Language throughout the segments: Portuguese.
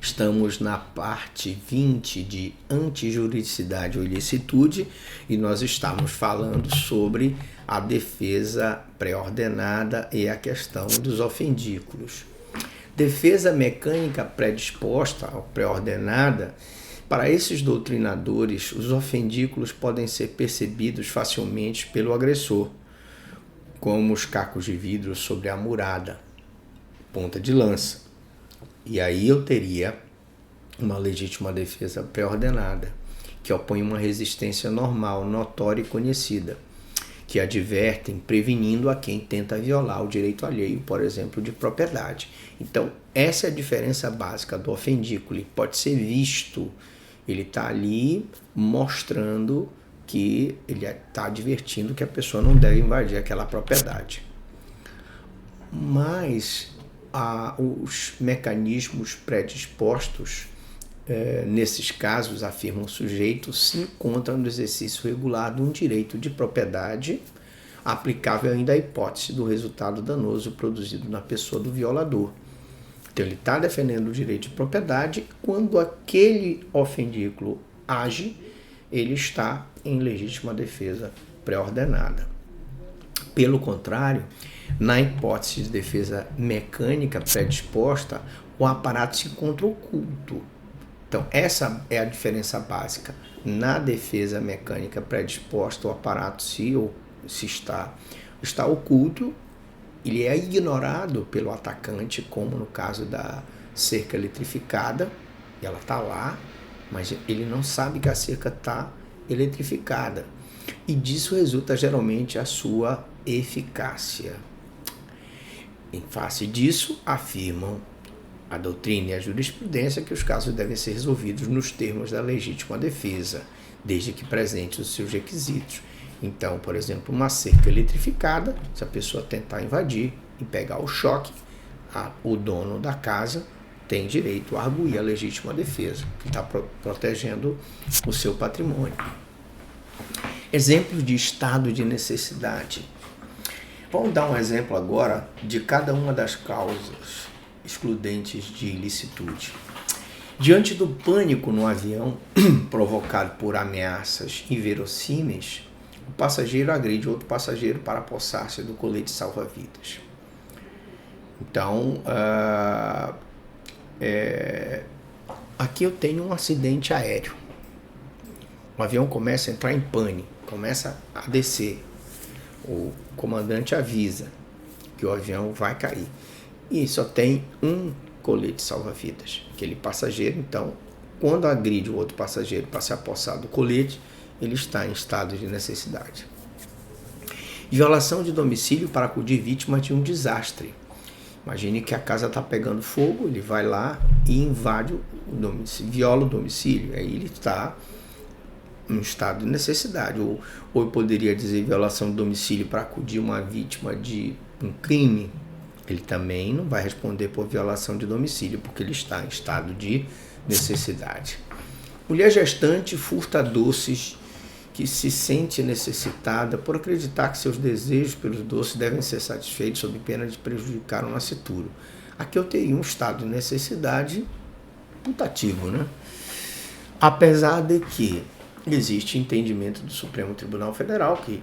Estamos na parte 20 de antijuridicidade ou ilicitude e nós estamos falando sobre a defesa pré-ordenada e a questão dos ofendículos. Defesa mecânica predisposta ou pré-ordenada, para esses doutrinadores, os ofendículos podem ser percebidos facilmente pelo agressor, como os cacos de vidro sobre a murada, ponta de lança. E aí eu teria uma legítima defesa pré-ordenada, que opõe uma resistência normal, notória e conhecida, que advertem, prevenindo a quem tenta violar o direito alheio, por exemplo, de propriedade. Então, essa é a diferença básica do ofendículo. Ele pode ser visto, ele está ali mostrando que ele está advertindo que a pessoa não deve invadir aquela propriedade. Mas os mecanismos predispostos, nesses casos, afirma o sujeito, se encontram no exercício regular de um direito de propriedade aplicável ainda à hipótese do resultado danoso produzido na pessoa do violador. Então ele está defendendo o direito de propriedade. Quando aquele ofendículo age, ele está em legítima defesa pré-ordenada. Pelo contrário, na hipótese de defesa mecânica predisposta, o aparato se encontra oculto. Então, essa é a diferença básica. Na defesa mecânica predisposta, o aparato se está oculto, ele é ignorado pelo atacante, como no caso da cerca eletrificada, ela está lá, mas ele não sabe que a cerca está eletrificada. E disso resulta geralmente a sua eficácia. Em face disso, afirmam a doutrina e a jurisprudência que os casos devem ser resolvidos nos termos da legítima defesa, desde que presentes os seus requisitos. Então, por exemplo, uma cerca eletrificada, se a pessoa tentar invadir e pegar o choque, o dono da casa tem direito a arguir a legítima defesa, que está protegendo o seu patrimônio. Exemplos de estado de necessidade. Vamos dar um exemplo agora de cada uma das causas excludentes de ilicitude. Diante do pânico no avião provocado por ameaças inverossímeis, o passageiro agride outro passageiro para apossar-se do colete salva-vidas. Então, aqui eu tenho um acidente aéreo. O avião começa a entrar em pane, começa a descer. O comandante avisa que o avião vai cair. E só tem um colete salva-vidas. Aquele passageiro, então, quando agride o outro passageiro para se apossar do colete, ele está em estado de necessidade. Violação de domicílio para acudir vítima de um desastre. Imagine que a casa está pegando fogo, ele vai lá e invade o domicílio, viola o domicílio. Aí ele está em estado de necessidade. Ou eu poderia dizer violação de domicílio para acudir uma vítima de um crime. Ele também não vai responder por violação de domicílio, porque ele está em estado de necessidade. Mulher gestante furta doces que se sente necessitada por acreditar que seus desejos pelos doces devem ser satisfeitos sob pena de prejudicar o nascituro. Aqui eu teria um estado de necessidade putativo, né? Apesar de que existe entendimento do Supremo Tribunal Federal, que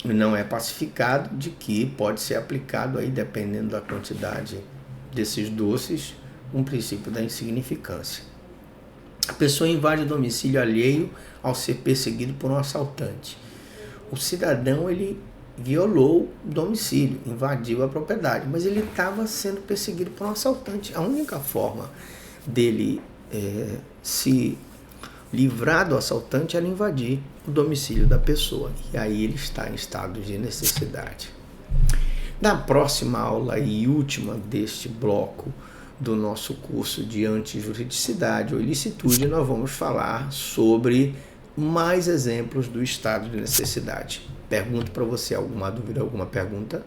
não é pacificado, de que pode ser aplicado aí, dependendo da quantidade desses doces, um princípio da insignificância. A pessoa invade o domicílio alheio ao ser perseguido por um assaltante. O cidadão, ele violou o domicílio, invadiu a propriedade, mas ele estava sendo perseguido por um assaltante. A única forma dele se livrar do assaltante era invadir o domicílio da pessoa. E aí ele está em estado de necessidade. Na próxima aula e última deste bloco do nosso curso de antijuridicidade ou ilicitude, nós vamos falar sobre mais exemplos do estado de necessidade. Pergunto para você alguma dúvida, alguma pergunta?